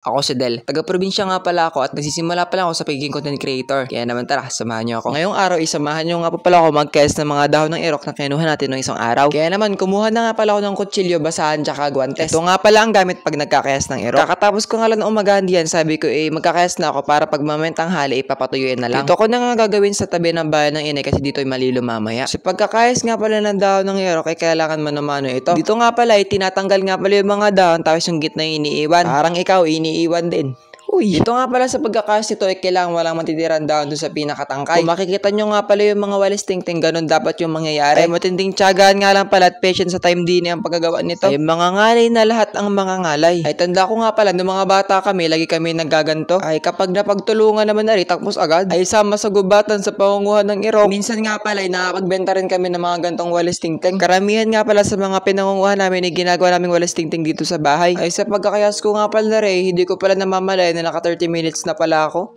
Ako si Del. Taga-probinsya nga pala ako at nagsisimula pa lang ako sa pagiging content creator. Kaya naman tara, samahan niyo ako. Ngayong araw, isamahan niyo nga pa pala ako mag-cast ng mga dahon ng erok na kinuha natin ng isang araw. Kaya naman, kumuha na nga pala ako ng kutsilyo, basahan, tsaka guwantes. Ito nga pala ang gamit pag nagka-cast ng erok. Kakatapos ko nga lang ng umagahan diyan, sabi ko magka-cast na ako para pag mamentang hali, ipapatuyuin na lang. Ito ko na nga gagawin sa tabi ng bayan ng inay kasi dito ay malilo mamaya. Sa pagka-cast nga pala ng dahon ng erok, kailangan mano-mano ito. Dito nga pala tinatanggal nga pala yung mga dahon, tapos yung gitna iniiwan. Parang ikaw, iniiwan din. Uy, ito nga pala sa pagkakast nito kailangan walang matitirang dahon doon sa pinakatangkay. Kung makikita nyo nga pala yung mga walis ting-ting, ganun dapat yung mangyayari. Ay matinding tiyagaan nga lang pala at patience sa time din ang pagkagawa nito. Ay mga ngalay na lahat ang mga ngalay. Ay tanda ko nga pala, nung mga bata kami, lagi kami naggaganto. Ay kapag napagtulungan naman na tapos agad, ay sama sa gubatan sa pangunguhan ng erok. Minsan nga pala ay nakapagbenta rin kami ng mga gantong walis ting-ting. Karamihan nga pala sa mga pinangunguhan namin ay ginagawa naming walis ting-ting dito sa bahay. Ay sa pagkakayas ko nga pala hindi ko pala namamalay na naka 30 minutes na pala ako.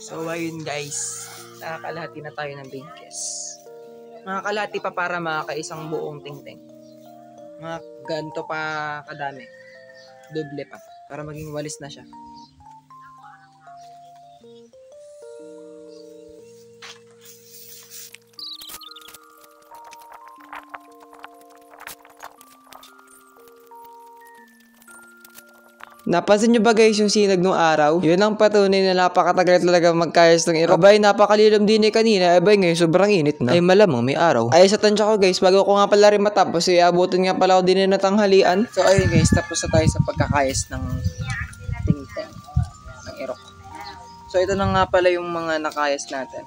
So ayun guys, nakakalahati na tayo ng bingkes. Nakakalahati pa para makakaisang buong ting-ting. Mga ganito pa kadami. Doble pa para maging walis na siya. Napansin nyo ba guys yung sinag nung araw? Yun ang patunay na napakatagal talaga magkayas ng erok. Abay, napakalilom din kanina. Abay, ngayon sobrang init na. Ay, malamang may araw. Ay, sa tansya ko guys, bago ko nga pala rin matapos, abutin nga pala ako din na tanghalian. So, ayun guys, tapos na tayo sa pagkakayas ng ting-ting, ng erok. So, ito na nga pala yung mga nakayas natin.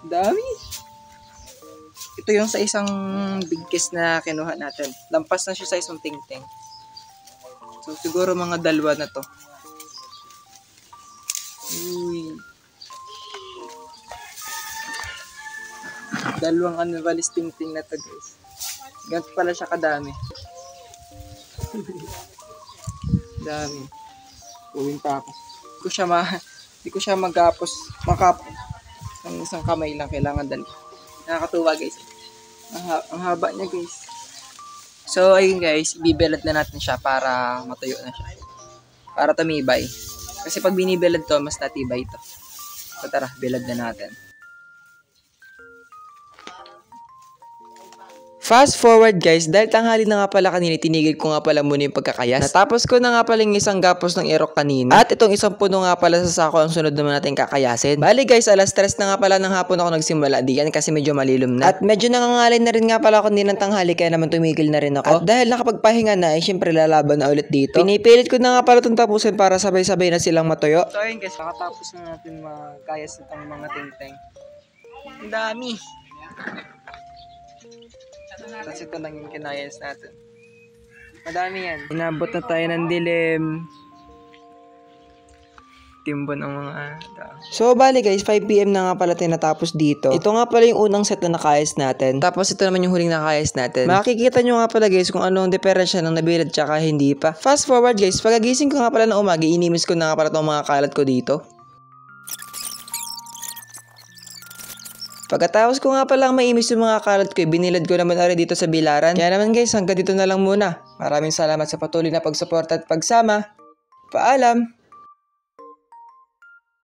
Dami! Ito yung sa isang bigkes na kinuha natin. Lampas na siya sa isang ting-ting. So, siguro mga dalawa na to. Uy. Dalawang walis ting-ting na to guys. Ganito pala siya kadami. Dami. Uwing pa ako. Hindi ko siya magapos. Ang isang kamay lang kailangan dalawa. Nakakatuwa guys. Ang haba niya guys. So, ayun guys, ibibilad na natin siya para matuyo na siya. Para tumibay. Kasi pag binibilad to, mas natibay ito. So, tara, bilad na natin. Fast forward guys, dahil tanghali na nga pala kanina, tinigil ko nga pala muna yung pagkakayas. Natapos ko na nga pala yung isang gapos ng erok kanina. At itong isang puno nga pala sa sako ang sunod naman natin kakayasin. Bali guys, alas 3 na nga pala ng hapon ako nagsimula diyan kasi medyo malilom na. At medyo nangangalay na rin nga pala ako din ng tanghali kaya naman tumigil na rin ako. At dahil nakapagpahinga na, ay syempre lalaban na ulit dito. Pinipilit ko na nga pala itong tapusin para sabay-sabay na silang matuyo. So ayun guys, nakatapos na natin magkayas itong mga ting-ting. Ang dami! Tapos ito lang yung kinayas natin. Madami yan. Inabot na tayo ng dilim. Timbon ang mga So, bali guys, 5 PM na nga pala tinatapos dito. Ito nga pala yung unang set na nakayas natin. Tapos ito naman yung huling nakayas natin. Makikita nyo nga pala guys kung anong diferensya ng nabilad tsaka hindi pa. Fast forward guys, pagkagising ko nga pala ng umaga, inimis ko na nga pala itong mga kalat ko dito. Pagkatapos ko nga palang maimis yung mga kalat ko, binilad ko naman ari dito sa bilaran. Kaya naman guys, hanggang dito na lang muna. Maraming salamat sa patuloy na pagsuporta at pagsama. Paalam!